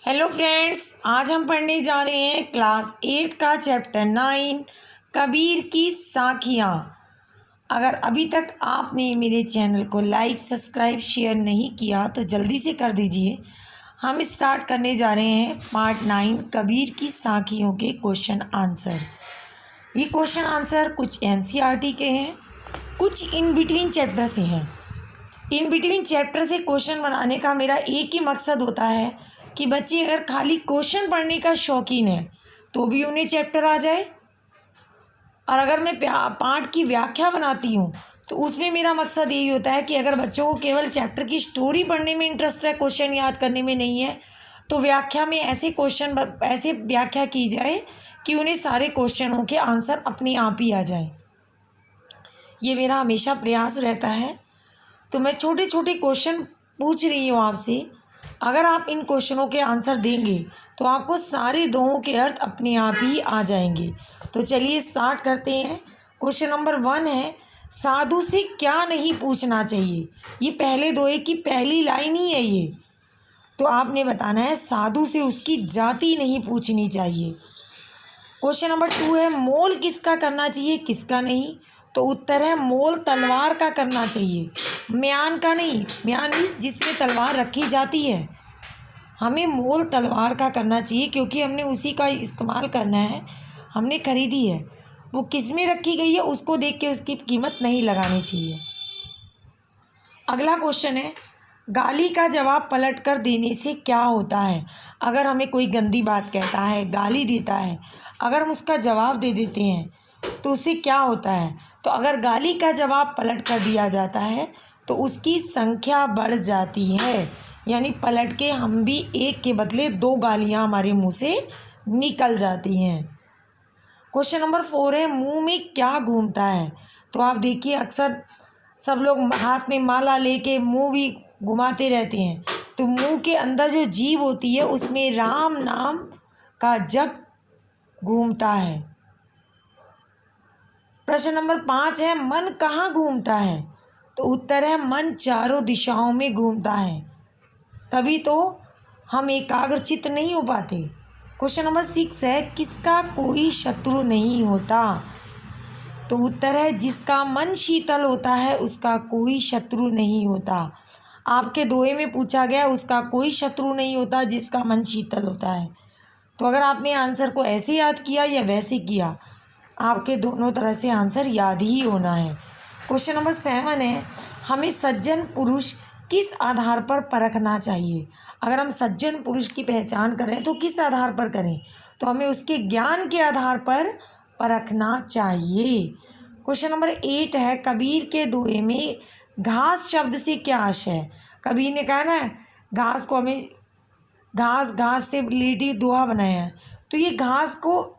Hello friends, आज हम पढ़ने जा रहे हैं क्लास 8 का चैप्टर 9 कबीर की साखियाँ। अगर अभी तक आपने मेरे चैनल को लाइक सब्सक्राइब शेयर नहीं किया तो जल्दी से कर दीजिए। हम स्टार्ट करने जा रहे हैं पार्ट 9 कबीर की साखियों के क्वेश्चन आंसर। ये क्वेश्चन आंसर कुछ एनसीईआरटी के हैं, कुछ इन बिटवीन चैप्टर से हैं। इन बिटवीन चैप्टर से क्वेश्चन बनाने का मेरा एक ही मकसद होता है कि बच्चे अगर खाली क्वेश्चन पढ़ने का शौकीन है तो भी उन्हें चैप्टर आ जाए, और अगर मैं पाठ की व्याख्या बनाती हूँ तो उसमें मेरा मकसद यही होता है कि अगर बच्चों को केवल चैप्टर की स्टोरी पढ़ने में इंटरेस्ट है, क्वेश्चन याद करने में नहीं है, तो व्याख्या में ऐसे व्याख्या की जाए कि उन्हें सारे क्वेश्चनों के आंसर अपने आप ही आ जाए। ये मेरा हमेशा प्रयास रहता है। तो मैं छोटे छोटे क्वेश्चन पूछ रही हूँ आपसे। अगर आप इन क्वेश्चनों के आंसर देंगे तो आपको सारे दोहों के अर्थ अपने आप ही आ जाएंगे। तो चलिए स्टार्ट करते हैं। क्वेश्चन नंबर 1 है, साधु से क्या नहीं पूछना चाहिए। ये पहले दोहे की पहली लाइन ही है ये। तो आपने बताना है साधु से उसकी जाति नहीं पूछनी चाहिए। क्वेश्चन नंबर 2 है, मोल किसका करना चाहिए किसका नहीं। तो उत्तर है मोल तलवार का करना चाहिए, म्यान का नहीं। म्यान जिसमें तलवार रखी जाती है, हमें मोल तलवार का करना चाहिए क्योंकि हमने उसी का इस्तेमाल करना है, हमने खरीदी है। वो किस में रखी गई है उसको देख के उसकी कीमत नहीं लगानी चाहिए। अगला क्वेश्चन है, गाली का जवाब पलट कर देने से क्या होता है। अगर हमें कोई गंदी बात कहता है, गाली देता है, अगर हम उसका जवाब दे देते हैं तो उससे क्या होता है। तो अगर गाली का जवाब पलट कर दिया जाता है तो उसकी संख्या बढ़ जाती है, यानी पलट के हम भी एक के बदले 2 गालियाँ हमारे मुंह से निकल जाती हैं। क्वेश्चन नंबर 4 है, मुंह में क्या घूमता है। तो आप देखिए अक्सर सब लोग हाथ में माला लेके मुंह भी घुमाते रहते हैं। तो मुंह के अंदर जो जीभ होती है उसमें राम नाम का जप घूमता है। प्रश्न नंबर 5 है, मन कहाँ घूमता है। तो उत्तर है मन चारों दिशाओं में घूमता है, तभी तो हम एकाग्रचित्त नहीं हो पाते। क्वेश्चन नंबर 6 है, किसका कोई शत्रु नहीं होता। तो उत्तर है जिसका मन शीतल होता है उसका कोई शत्रु नहीं होता। आपके दोहे में पूछा गया उसका कोई शत्रु नहीं होता जिसका मन शीतल होता है। तो अगर आपने आंसर को ऐसे याद किया या वैसे किया, आपके दोनों तरह से आंसर याद ही होना है। क्वेश्चन नंबर 7 है, हमें सज्जन पुरुष किस आधार पर परखना चाहिए। अगर हम सज्जन पुरुष की पहचान कर रहे हैं तो किस आधार पर करें। तो हमें उसके ज्ञान के आधार पर परखना चाहिए। क्वेश्चन नंबर 8 है, कबीर के दोहे में घास शब्द से क्या आशय है। कबीर ने कहा ना घास को हमें घास से रिलेटेड दोहा बनाया है, तो ये घास को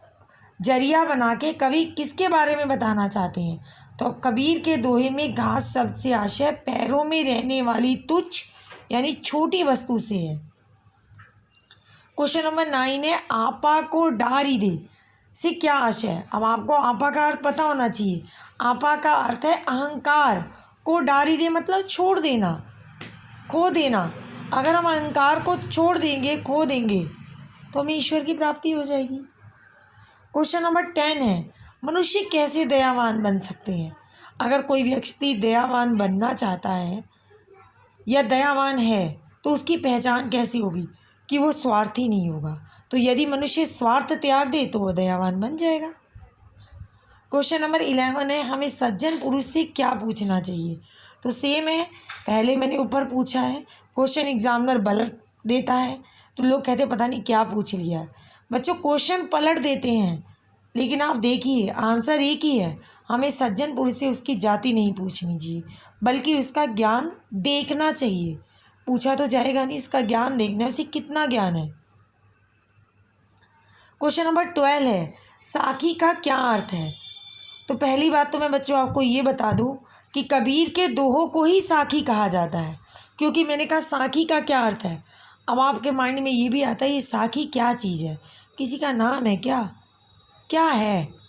जरिया बना के कवि किसके बारे में बताना चाहते हैं। तो कबीर के दोहे में घास शब्द से आशय पैरों में रहने वाली तुच्छ यानी छोटी वस्तु से है। क्वेश्चन नंबर 9 है, आपा को डारी दे से क्या आशय है। अब आपको आपा का अर्थ पता होना चाहिए। आपा का अर्थ है अहंकार, को डारी दे मतलब छोड़ देना, खो देना। अगर हम अहंकार को छोड़ देंगे, खो देंगे, तो हमें ईश्वर की प्राप्ति हो जाएगी। क्वेश्चन नंबर 10 है, मनुष्य कैसे दयावान बन सकते हैं। अगर कोई व्यक्ति दयावान बनना चाहता है या दयावान है तो उसकी पहचान कैसी होगी कि वो स्वार्थी नहीं होगा। तो यदि मनुष्य स्वार्थ त्याग दे तो वो दयावान बन जाएगा। क्वेश्चन नंबर 11 है, हमें सज्जन पुरुष से क्या पूछना चाहिए। तो सेम है, पहले मैंने ऊपर पूछा है, क्वेश्चन एग्जामिनर पलट देता है तो लोग कहते पता नहीं क्या पूछ लिया है। बच्चों क्वेश्चन पलट देते हैं लेकिन आप देखिए आंसर एक ही है। हमें सज्जन पुरुष से उसकी जाति नहीं पूछनी चाहिए बल्कि उसका ज्ञान देखना चाहिए। पूछा तो जाएगा नहीं, उसका ज्ञान देखना है, उसे कितना ज्ञान है। क्वेश्चन नंबर 12 है, साखी का क्या अर्थ है। तो पहली बात तो मैं बच्चों आपको ये बता दूं कि कबीर के दोहों को ही साखी कहा जाता है, क्योंकि मैंने कहा साखी का क्या अर्थ है। अब आपके माइंड में ये भी आता है ये साखी क्या चीज़ है, किसी का नाम है क्या, क्या है।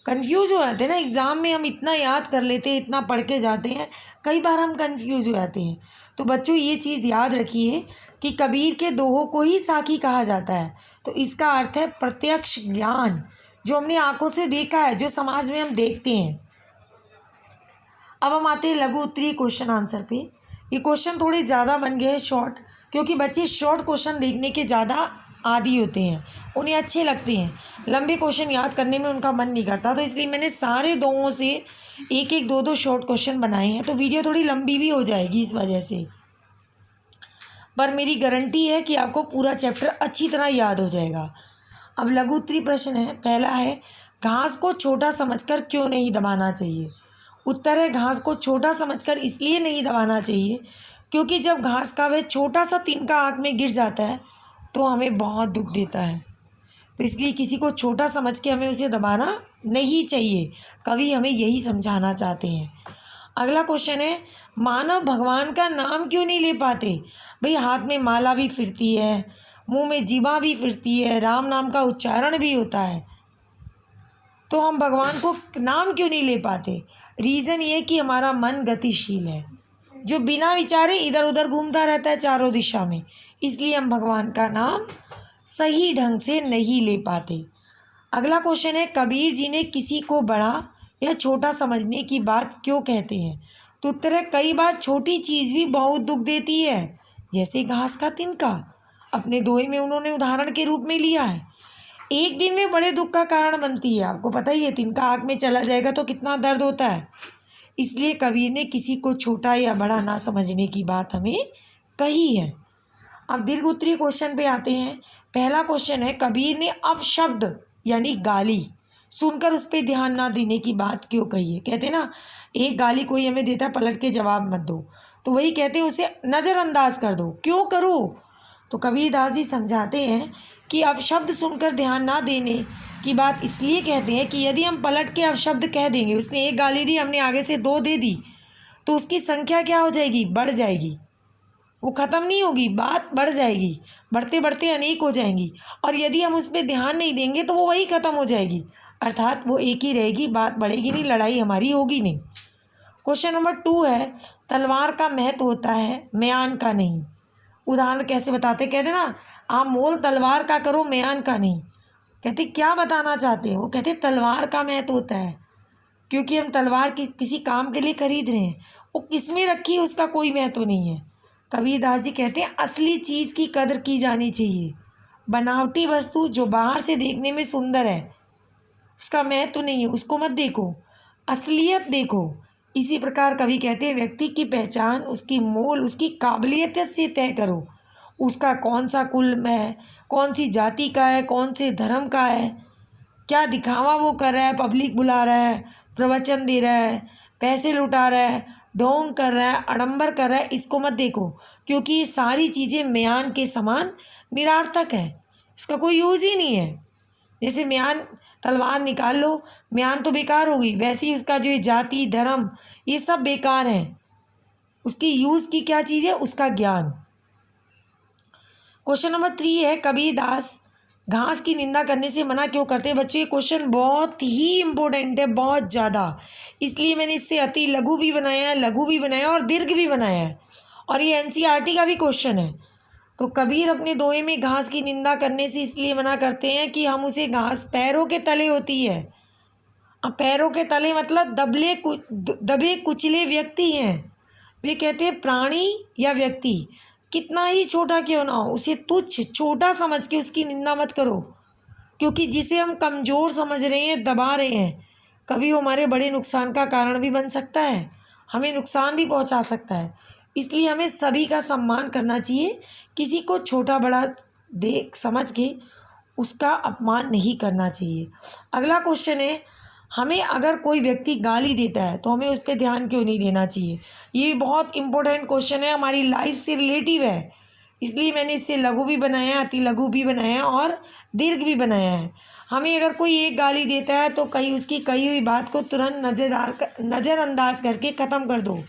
कंफ्यूज हो जाते हैं ना, एग्ज़ाम में हम इतना याद कर लेते हैं, इतना पढ़ के जाते हैं, कई बार हम कंफ्यूज हो जाते हैं। तो बच्चों ये चीज़ याद रखिए, कि कबीर के दोहों को ही साखी कहा जाता है। तो इसका अर्थ है प्रत्यक्ष ज्ञान, जो हमने आंखों से देखा है, जो समाज में हम देखते हैं। अब हम आते हैं लघु उत्तरीय क्वेश्चन आंसर पे। ये क्वेश्चन थोड़े ज़्यादा बन गए हैं शॉर्ट, क्योंकि बच्चे शॉर्ट क्वेश्चन देखने के ज़्यादा आदी होते हैं, उन्हें अच्छे लगते हैं। लंबे क्वेश्चन याद करने में उनका मन नहीं करता, तो इसलिए मैंने सारे दोओं से एक एक दो दो शॉर्ट क्वेश्चन बनाए हैं। तो वीडियो थोड़ी लंबी भी हो जाएगी इस वजह से, पर मेरी गारंटी है कि आपको पूरा चैप्टर अच्छी तरह याद हो जाएगा। अब लघु उत्तरीय प्रश्न है। पहला है, घास को छोटा समझकर क्यों नहीं दबाना चाहिए। उत्तर है, घास को छोटा समझकर इसलिए नहीं दबाना चाहिए क्योंकि जब घास का वह छोटा सा तिनका आँख में गिर जाता है तो हमें बहुत दुख देता है। तो इसलिए किसी को छोटा समझ के हमें उसे दबाना नहीं चाहिए। कवि हमें यही समझाना चाहते हैं। अगला क्वेश्चन है, मानव भगवान का नाम क्यों नहीं ले पाते। भाई हाथ में माला भी फिरती है, मुंह में जीभा भी फिरती है, राम नाम का उच्चारण भी होता है, तो हम भगवान को नाम क्यों नहीं ले पाते। रीज़न ये कि हमारा मन गतिशील है, जो बिना विचारे इधर उधर घूमता रहता है चारों दिशा में, इसलिए हम भगवान का नाम सही ढंग से नहीं ले पाते। अगला क्वेश्चन है, कबीर जी ने किसी को बड़ा या छोटा समझने की बात क्यों कहते हैं। तो उत्तर है, कई बार छोटी चीज़ भी बहुत दुख देती है, जैसे घास का तिनका अपने दोहे में उन्होंने उदाहरण के रूप में लिया है। एक दिन में बड़े दुख का कारण बनती है। आपको पता ही है, तिनका आँख में चला जाएगा तो कितना दर्द होता है। इसलिए कबीर ने किसी को छोटा या बड़ा ना समझने की बात हमें कही है। अब दीर्घ उत्तरीय क्वेश्चन पे आते हैं। पहला क्वेश्चन है, कबीर ने अपशब्द यानी गाली सुनकर उस पर ध्यान ना देने की बात क्यों कही है। कहते हैं ना, एक गाली कोई हमें देता है, पलट के जवाब मत दो, तो वही कहते हैं उसे नज़रअंदाज कर दो। क्यों करो। तो कबीरदास जी समझाते हैं कि अपशब्द सुनकर ध्यान ना देने की बात इसलिए कहते हैं कि यदि हम पलट के अपशब्द कह देंगे, उसने एक गाली दी, हमने आगे से दो दे दी, तो उसकी संख्या क्या हो जाएगी, बढ़ जाएगी। वो ख़त्म नहीं होगी, बात बढ़ जाएगी, बढ़ते बढ़ते अनेक हो जाएंगी। और यदि हम उस पर ध्यान नहीं देंगे तो वो वही ख़त्म हो जाएगी, अर्थात वो एक ही रहेगी, बात बढ़ेगी नहीं, लड़ाई हमारी होगी नहीं। क्वेश्चन नंबर 2 है, तलवार का महत्व होता है, म्यान का नहीं। उदाहरण कैसे बताते, कहते ना, आप मोल तलवार का करो, म्यान का नहीं। कहते क्या बताना चाहते हैं। वो कहते तलवार का महत्व होता है क्योंकि हम तलवार किसी काम के लिए खरीद रहे हैं, वो किस में रखी है उसका कोई महत्व नहीं है। कबीरदास जी कहते हैं असली चीज़ की कदर की जानी चाहिए। बनावटी वस्तु जो बाहर से देखने में सुंदर है उसका महत्व नहीं है, उसको मत देखो, असलियत देखो। इसी प्रकार कवि कहते हैं व्यक्ति की पहचान उसकी मोल उसकी काबिलियत से तय करो। उसका कौन सा कुल है, कौन सी जाति का है, कौन से धर्म का है, क्या दिखावा वो कर रहा है, पब्लिक बुला रहा है, प्रवचन दे रहा है, पैसे लुटा रहा है, ढोंग कर रहा है, आडंबर कर रहा है, इसको मत देखो, क्योंकि ये सारी चीज़ें म्यान के समान निरार्थक है, इसका कोई यूज़ ही नहीं है। जैसे म्यान तलवार निकाल लो, म्यान तो बेकार होगी, वैसे ही उसका जो जाति धर्म ये सब बेकार है। उसकी यूज़ की क्या चीज़ है, उसका ज्ञान। क्वेश्चन नंबर 3 है, कबीरदास घास की निंदा करने से मना क्यों करते हैं। बच्चे ये क्वेश्चन बहुत ही इम्पोर्टेंट है, बहुत ज़्यादा, इसलिए मैंने इससे अति लघु भी बनाया है, लघु भी बनाया और दीर्घ भी बनाया है, और ये एनसीईआरटी का भी क्वेश्चन है। तो कबीर अपने दोहे में घास की निंदा करने से इसलिए मना करते हैं कि हम उसे घास पैरों के तले होती है। अब पैरों के तले मतलब दबे कुचले व्यक्ति हैं। वे कहते हैं प्राणी या व्यक्ति कितना ही छोटा क्यों ना हो, उसे तुच्छ छोटा समझ के उसकी निंदा मत करो, क्योंकि जिसे हम कमज़ोर समझ रहे हैं, दबा रहे हैं, कभी वो हमारे बड़े नुकसान का कारण भी बन सकता है, हमें नुकसान भी पहुंचा सकता है। इसलिए हमें सभी का सम्मान करना चाहिए, किसी को छोटा बड़ा देख समझ के उसका अपमान नहीं करना चाहिए। अगला क्वेश्चन है, हमें अगर कोई व्यक्ति गाली देता है तो हमें उस पर ध्यान क्यों नहीं देना चाहिए। ये बहुत इंपॉर्टेंट क्वेश्चन है, हमारी लाइफ से रिलेटिव है, इसलिए मैंने इससे लघु भी बनाया है, अति लघु भी बनाया है और दीर्घ भी बनाया है। हमें अगर कोई एक गाली देता है तो कहीं उसकी कही हुई बात को तुरंत नज़रअंदाज करके ख़त्म कर दो,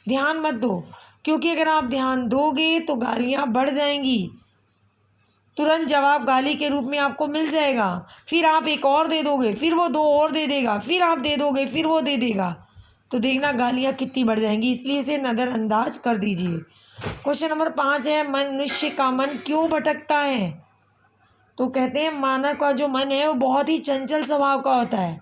ध्यान मत दो, क्योंकि अगर आप ध्यान दोगे तो गालियाँ बढ़ जाएंगी, तुरंत जवाब गाली के रूप में आपको मिल जाएगा, फिर आप एक और दे दोगे, फिर वो दो और दे देगा, फिर आप दे दोगे, फिर वो दे देगा, तो देखना गालियाँ कितनी बढ़ जाएंगी। इसलिए इसे नज़रअंदाज कर दीजिए। क्वेश्चन नंबर 5 है, मनुष्य का मन क्यों भटकता है? तो कहते हैं मानव का जो मन है वो बहुत ही चंचल स्वभाव का होता है।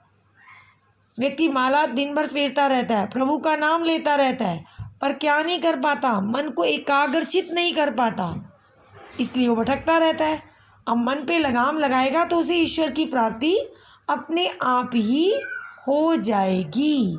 व्यक्ति माला दिन भर फेरता रहता है, प्रभु का नाम लेता रहता है, पर क्या नहीं कर पाता, मन को एकाग्रचित नहीं कर पाता, इसलिए वो भटकता रहता है। अब मन पे लगाम लगाएगा तो उसे ईश्वर की प्राप्ति अपने आप ही हो जाएगी।